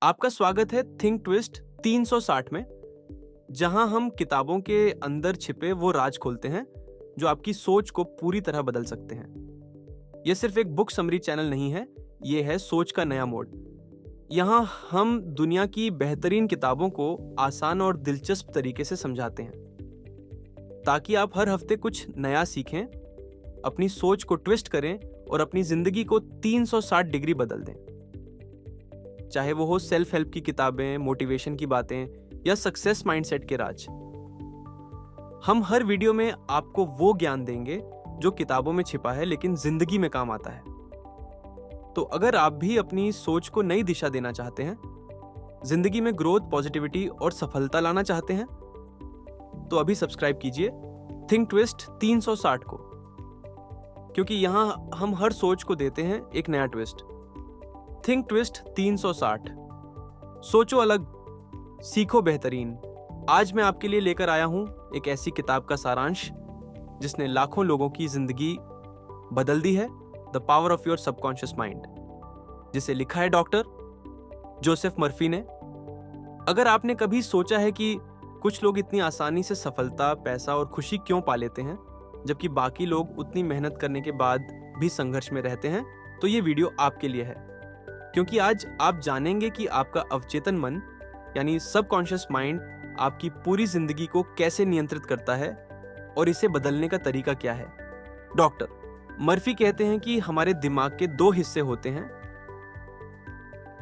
आपका स्वागत है थिंक ट्विस्ट 360 में, जहां हम किताबों के अंदर छिपे वो राज खोलते हैं जो आपकी सोच को पूरी तरह बदल सकते हैं। यह सिर्फ एक बुक समरी चैनल नहीं है, ये है सोच का नया मोड। यहाँ हम दुनिया की बेहतरीन किताबों को आसान और दिलचस्प तरीके से समझाते हैं, ताकि आप हर हफ्ते कुछ नया सीखें, अपनी सोच को ट्विस्ट करें और अपनी जिंदगी को 360 डिग्री बदल दें। चाहे वो हो सेल्फ हेल्प की किताबें, मोटिवेशन की बातें या सक्सेस माइंडसेट के राज। हम हर वीडियो में आपको वो ज्ञान देंगे जो किताबों में छिपा है लेकिन जिंदगी में काम आता है। तो अगर आप भी अपनी सोच को नई दिशा देना चाहते हैं, जिंदगी में ग्रोथ, पॉजिटिविटी और सफलता लाना चाहते हैं, तो अभी सब्सक्राइब कीजिए थिंक ट्विस्ट 360 को, क्योंकि यहां हम हर सोच को देते हैं एक नया ट्विस्ट। थिंक ट्विस्ट 360, सोचो अलग, सीखो बेहतरीन। आज मैं आपके लिए लेकर आया हूं एक ऐसी किताब का सारांश जिसने लाखों लोगों की जिंदगी बदल दी है, the power of your subconscious mind, जिसे लिखा है डॉक्टर जोसेफ मर्फी ने। अगर आपने कभी सोचा है कि कुछ लोग इतनी आसानी से सफलता, पैसा और खुशी क्यों पा लेते हैं, जबकि बाकी लोग उतनी मेहनत करने के बाद भी संघर्ष में रहते हैं, तो ये वीडियो आपके लिए है। क्योंकि आज आप जानेंगे कि आपका अवचेतन मन यानी सबकॉन्शियस माइंड आपकी पूरी जिंदगी को कैसे नियंत्रित करता है और इसे बदलने का तरीका क्या है। डॉक्टर मर्फी कहते हैं कि हमारे दिमाग के दो हिस्से होते हैं,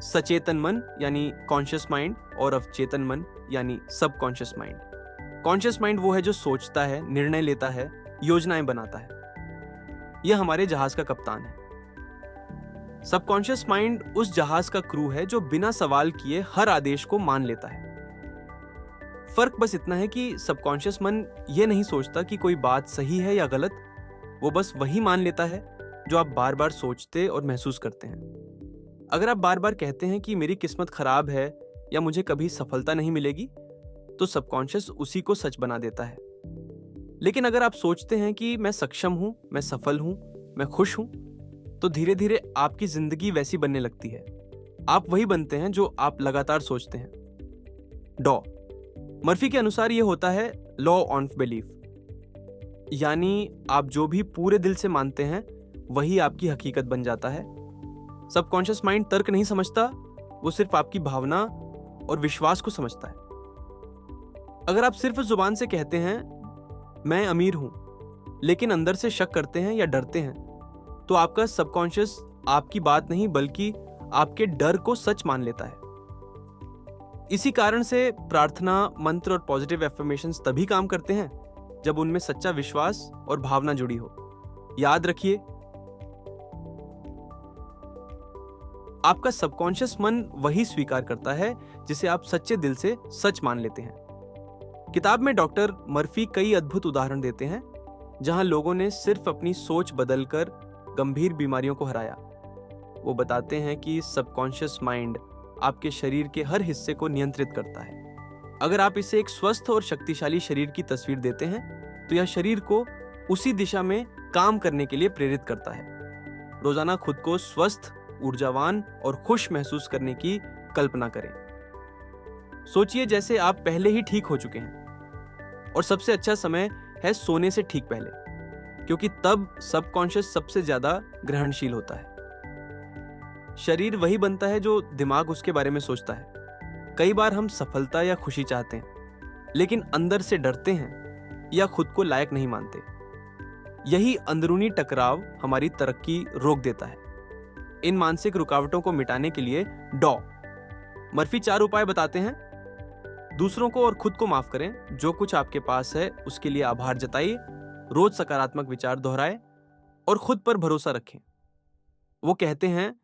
सचेतन मन यानी कॉन्शियस माइंड और अवचेतन मन यानी सबकॉन्शियस माइंड। कॉन्शियस माइंड वो है जो सोचता है, निर्णय लेता है, योजनाएं बनाता है। यह हमारे जहाज का कप्तान है। सबकॉन्शियस माइंड उस जहाज का क्रू है जो बिना सवाल किए हर आदेश को मान लेता है। फर्क बस इतना है कि सबकॉन्शियस मन यह नहीं सोचता कि कोई बात सही है या गलत, वो बस वही मान लेता है जो आप बार बार सोचते और महसूस करते हैं। अगर आप बार बार कहते हैं कि मेरी किस्मत खराब है या मुझे कभी सफलता नहीं मिलेगी, तो सबकॉन्शियस उसी को सच बना देता है। लेकिन अगर आप सोचते हैं कि मैं सक्षम हूं, मैं सफल हूं, मैं खुश हूं, तो धीरे धीरे आपकी जिंदगी वैसी बनने लगती है। आप वही बनते हैं जो आप लगातार सोचते हैं। डॉ मर्फी के अनुसार यह होता है लॉ ऑफ बिलीफ, यानी आप जो भी पूरे दिल से मानते हैं वही आपकी हकीकत बन जाता है। सबकॉन्शियस माइंड तर्क नहीं समझता, वो सिर्फ आपकी भावना और विश्वास को समझता है। अगर आप सिर्फ जुबान से कहते हैं मैं अमीर हूं, लेकिन अंदर से शक करते हैं या डरते हैं, तो आपका सबकॉन्शियस आपकी बात नहीं बल्कि आपके डर को सच मान लेता है। इसी कारण से प्रार्थना, मंत्र और पॉजिटिव एफर्मेशंस तभी काम करते हैं जब उनमें सच्चा विश्वास और भावना जुड़ी हो। याद रखिए, आपका सबकॉन्शियस मन वही स्वीकार करता है जिसे आप सच्चे दिल से सच मान लेते हैं। किताब में डॉक्टर मर्फी कई अद्भुत उदाहरण देते हैं जहां लोगों ने सिर्फ अपनी सोच बदलकर गंभीर बीमारियों को हराया। वो बताते हैं कि सबकॉन्शियस माइंड आपके शरीर के हर हिस्से को नियंत्रित करता है। अगर आप इसे एक स्वस्थ और शक्तिशाली शरीर की तस्वीर देते हैं, तो यह शरीर को उसी दिशा में काम करने के लिए प्रेरित करता है। रोजाना खुद को स्वस्थ, ऊर्जावान और खुश महसूस करने की कल्पना करें। सोचिए जैसे आप पहले ही ठीक हो चुके हैं, और सबसे अच्छा समय है सोने से ठीक पहले, क्योंकि तब सबकॉन्शियस सबसे ज्यादा ग्रहणशील होता है। शरीर वही बनता है जो दिमाग उसके बारे में सोचता है। कई बार हम सफलता या खुशी चाहते हैं, लेकिन अंदर से डरते हैं या खुद को लायक नहीं मानते। यही अंदरूनी टकराव हमारी तरक्की रोक देता है। इन मानसिक रुकावटों को मिटाने के लिए डॉ मर्फी 4 उपाय बताते हैं। दूसरों को और खुद को माफ करें। जो कुछ आपके पास है उसके लिए आभार जताइए। रोज सकारात्मक विचार दोहराएं और खुद पर भरोसा रखें। वो कहते हैं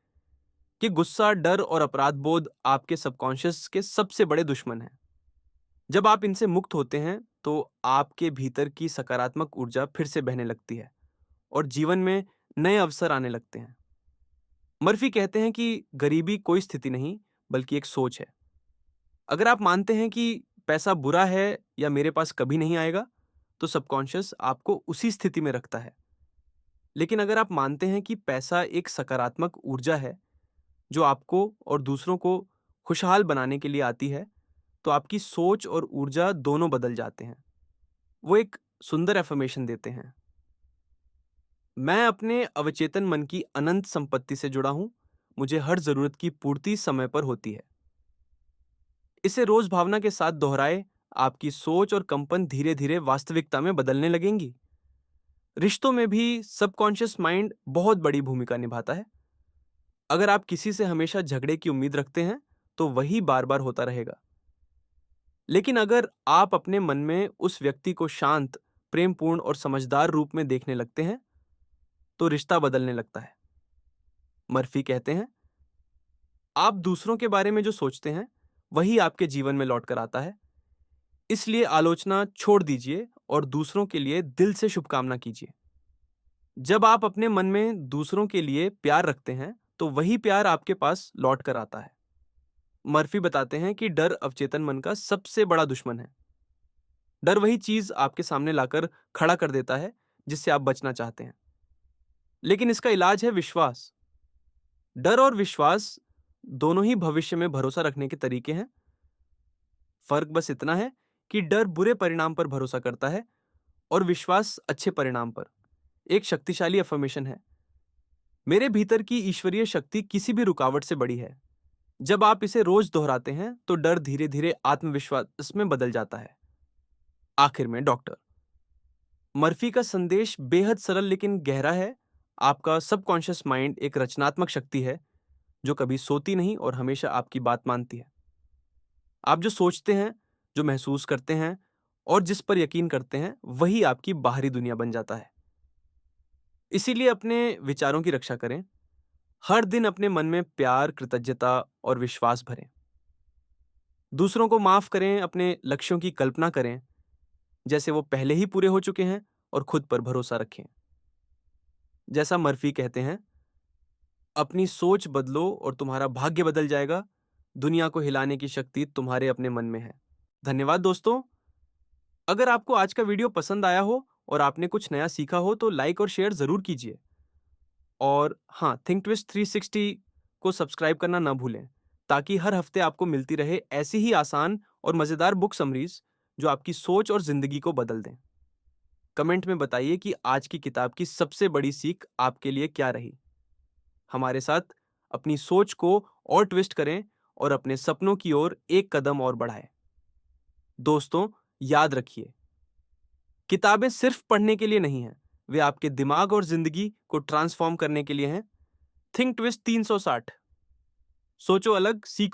कि गुस्सा, डर और अपराध बोध आपके सबकॉन्शियस के सबसे बड़े दुश्मन हैं। जब आप इनसे मुक्त होते हैं, तो आपके भीतर की सकारात्मक ऊर्जा फिर से बहने लगती है और जीवन में नए अवसर आने लगते हैं। मर्फी कहते हैं कि गरीबी कोई स्थिति नहीं, बल्कि एक सोच है। अगर आप मानते हैं कि पैसा बुरा है या मेरे पास कभी नहीं आएगा, तो सबकॉन्शियस आपको उसी स्थिति में रखता है। लेकिन अगर आप मानते हैं कि पैसा एक सकारात्मक ऊर्जा है जो आपको और दूसरों को खुशहाल बनाने के लिए आती है, तो आपकी सोच और ऊर्जा दोनों बदल जाते हैं। वो एक सुंदर एफर्मेशन देते हैं। मैं अपने अवचेतन मन की अनंत संपत्ति से जुड़ा हूं। मुझे हर जरूरत की पूर्ति समय पर होती है। इसे रोज भावना के साथ दोहराए, आपकी सोच और कंपन धीरे धीरे वास्तविकता में बदलने लगेंगी। रिश्तों में भी सबकॉन्शियस माइंड बहुत बड़ी भूमिका निभाता है। अगर आप किसी से हमेशा झगड़े की उम्मीद रखते हैं, तो वही बार बार होता रहेगा। लेकिन अगर आप अपने मन में उस व्यक्ति को शांत, प्रेमपूर्ण और समझदार रूप में देखने लगते हैं, तो रिश्ता बदलने लगता है। मर्फी कहते हैं, आप दूसरों के बारे में जो सोचते हैं, वही आपके जीवन में लौट कर आता है। इसलिए आलोचना छोड़ दीजिए और दूसरों के लिए दिल से शुभकामना कीजिए। जब आप अपने मन में दूसरों के लिए प्यार रखते हैं, तो वही प्यार आपके पास लौट कर आता है। मर्फी बताते हैं कि डर अवचेतन मन का सबसे बड़ा दुश्मन है। डर वही चीज आपके सामने लाकर खड़ा कर देता है जिससे आप बचना चाहते हैं। लेकिन इसका इलाज है विश्वास। डर और विश्वास दोनों ही भविष्य में भरोसा रखने के तरीके हैं। फर्क बस इतना है कि डर बुरे परिणाम पर भरोसा करता है और विश्वास अच्छे परिणाम पर। एक शक्तिशाली अफर्मेशन है, मेरे भीतर की ईश्वरीय शक्ति किसी भी रुकावट से बड़ी है। जब आप इसे रोज दोहराते हैं, तो डर धीरे धीरे आत्मविश्वास में बदल जाता है। आखिर में डॉक्टर मर्फी का संदेश बेहद सरल लेकिन गहरा है। आपका सबकॉन्शियस माइंड एक रचनात्मक शक्ति है जो कभी सोती नहीं और हमेशा आपकी बात मानती है। आप जो सोचते हैं, जो महसूस करते हैं और जिस पर यकीन करते हैं, वही आपकी बाहरी दुनिया बन जाता है। इसीलिए अपने विचारों की रक्षा करें। हर दिन अपने मन में प्यार, कृतज्ञता और विश्वास भरें। दूसरों को माफ करें, अपने लक्ष्यों की कल्पना करें जैसे वो पहले ही पूरे हो चुके हैं, और खुद पर भरोसा रखें। जैसा मर्फी कहते हैं, अपनी सोच बदलो और तुम्हारा भाग्य बदल जाएगा। दुनिया को हिलाने की शक्ति तुम्हारे अपने मन में है। धन्यवाद दोस्तों। अगर आपको आज का वीडियो पसंद आया हो और आपने कुछ नया सीखा हो, तो लाइक और शेयर जरूर कीजिए। और हाँ, थिंक ट्विस्ट 360 को सब्सक्राइब करना ना भूलें, ताकि हर हफ्ते आपको मिलती रहे ऐसी ही आसान और मजेदार बुक समरीज जो आपकी सोच और जिंदगी को बदल दें। कमेंट में बताइए कि आज की किताब की सबसे बड़ी सीख आपके लिए क्या रही। हमारे साथ अपनी सोच को और ट्विस्ट करें और अपने सपनों की ओर एक कदम और बढ़ाएं। दोस्तों, याद रखिए, किताबें सिर्फ पढ़ने के लिए नहीं हैं, वे आपके दिमाग और जिंदगी को ट्रांसफॉर्म करने के लिए हैं। थिंक ट्विस्ट 360, सोचो अलग, सीखो